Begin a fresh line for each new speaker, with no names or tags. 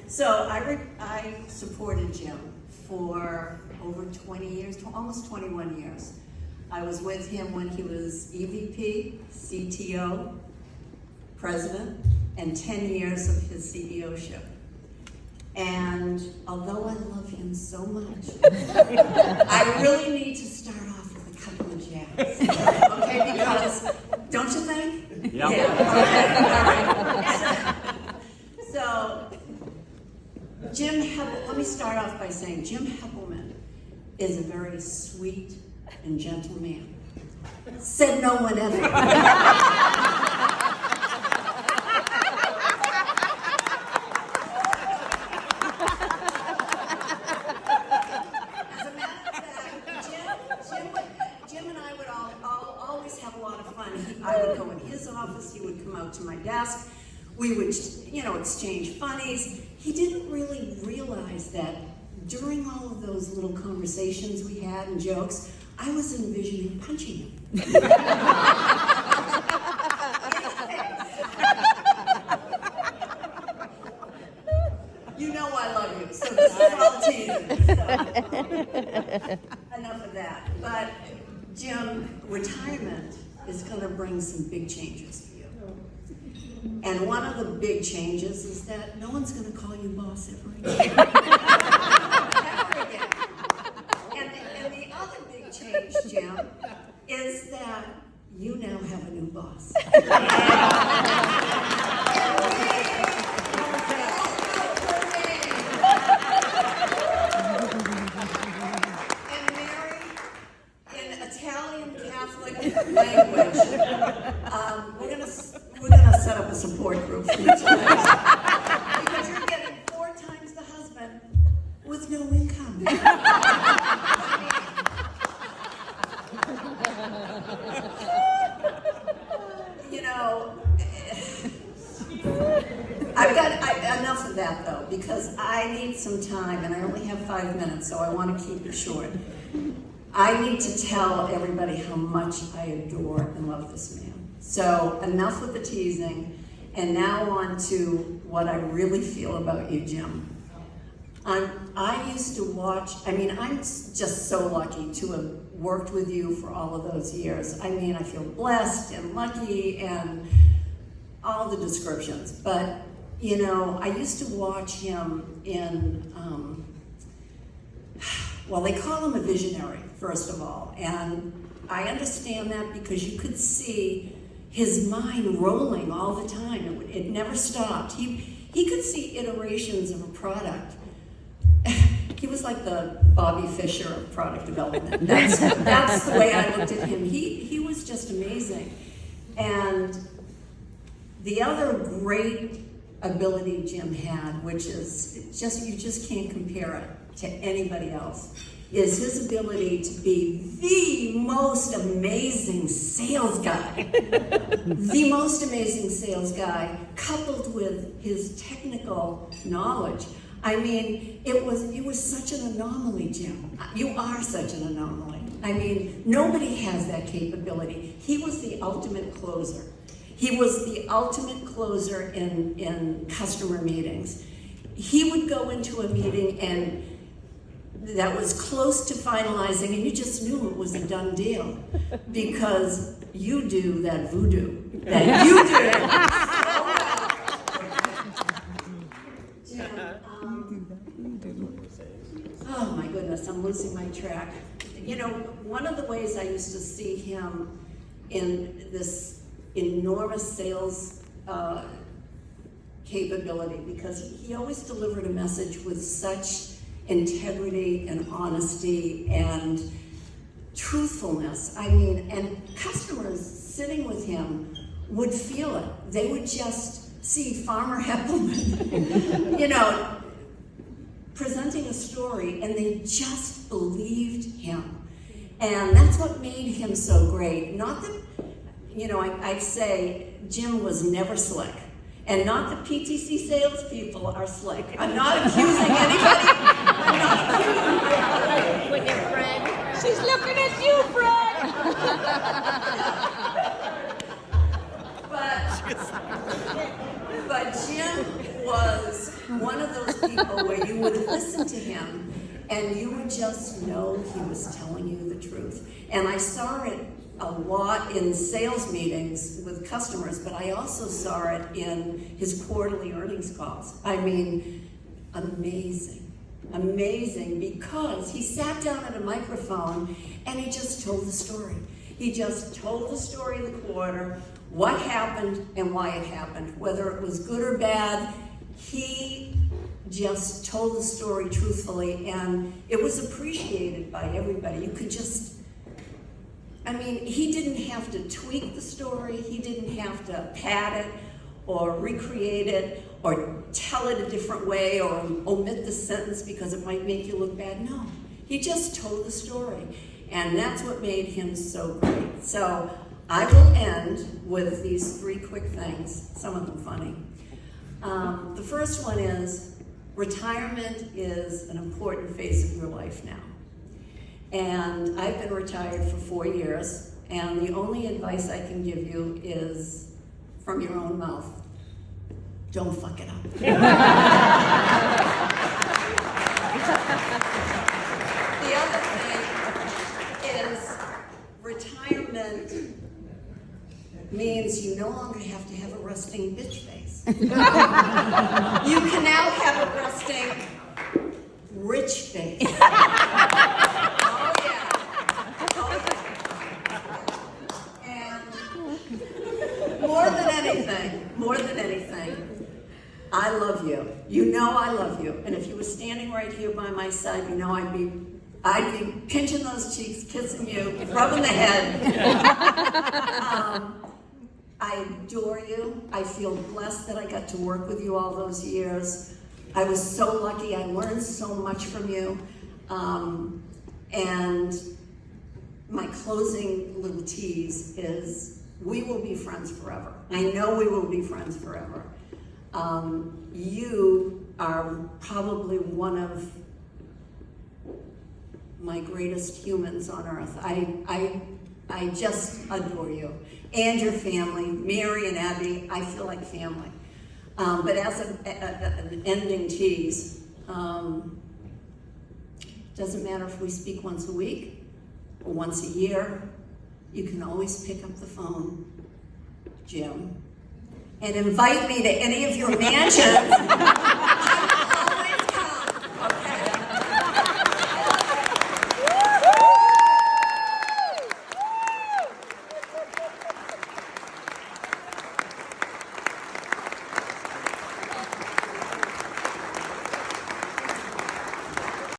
So I supported Jim for over 20 years, almost 21 years. I was with him when he was EVP, CTO, president, and 10 years of his CEO-ship. And although I love him so much, I really need to start off with a couple of jabs. Okay, because, don't you think?
Yep.
Yeah, okay, all right. So, Jim Heppel, let me start off by saying Jim Heppelman is a very sweet and gentle man. Said no one ever. I would go in his office, he would come out to my desk, we would, exchange funnies. He didn't really realize that during all of those little conversations we had and jokes, I was envisioning punching him. You know I love you, so this is all teasing. So, enough of that. But Jim, retirement is going to bring some big changes for you. And one of the big changes is that no one's going to call you boss ever again. Ever again. And the other big change, Jim, is that you now have a new boss. Language. We're gonna set up a support group for you tonight because you're getting 4 times the husband with no income. Enough of that though, because I need some time and I only have 5 minutes, so I want to keep it short. I need to tell everybody how much I adore and love this man. So enough with the teasing, and now on to what I really feel about you, Jim. I used to watch, I'm just so lucky to have worked with you for all of those years. I feel blessed and lucky and all the descriptions. But, I used to watch him in, they call him a visionary, first of all. And I understand that because you could see his mind rolling all the time. It never stopped. He could see iterations of a product. He was like the Bobby Fischer of product development. That's the way I looked at him. He was just amazing. And the other great ability Jim had, which is you just can't compare it to anybody else, is his ability to be the most amazing sales guy. The most amazing sales guy, coupled with his technical knowledge. It was such an anomaly, Jim. You are such an anomaly. Nobody has that capability. He was the ultimate closer. He was the ultimate closer in customer meetings. He would go into a meeting and that was close to finalizing, and you just knew it was a done deal because you do that voodoo that you do. Oh my goodness, I'm losing my track. One of the ways I used to see him in this enormous sales capability, because he always delivered a message with such integrity and honesty and truthfulness. And customers sitting with him would feel it. They would just see Farmer Heppelman, presenting a story, and they just believed him. And that's what made him so great. Not that, I'd say Jim was never slick. And not that PTC salespeople are slick. I'm not accusing anybody. I'm not accusing anybody.
With your friend. She's looking at you, Fred.
But Jim was one of those people where you would listen to him and you would just know he was telling you the truth. And I saw it a lot in sales meetings with customers, but I also saw it in his quarterly earnings calls. I mean, amazing, amazing, because he sat down at a microphone and he just told the story. He just told the story of the quarter, what happened and why it happened, whether it was good or bad. He just told the story truthfully, and it was appreciated by everybody. You could just, I mean, he didn't have to tweak the story. He didn't have to pad it or recreate it or tell it a different way or omit the sentence because it might make you look bad. No, he just told the story. And that's what made him so great. So I will end with these 3 quick things, some of them funny. The first one is, retirement is an important phase of your life now. And I've been retired for 4 years, and the only advice I can give you is from your own mouth. Don't fuck it up. The other thing is, retirement means you no longer have to have a resting bitch face. You can now have a resting rich face. Oh yeah. Oh yeah. And more than anything, I love you. You know I love you. And if you were standing right here by my side, you know I'd be pinching those cheeks, kissing you, rubbing the head. I adore you. I feel blessed that I got to work with you all those years. I was so lucky. I learned so much from you. And my closing little tease is, we will be friends forever. I know we will be friends forever. You are probably one of my greatest humans on earth. I just adore you and your family, Mary and Abby. I feel like family. But as an ending tease, doesn't matter if we speak once a week or once a year. You can always pick up the phone, Jim, and invite me to any of your mansions.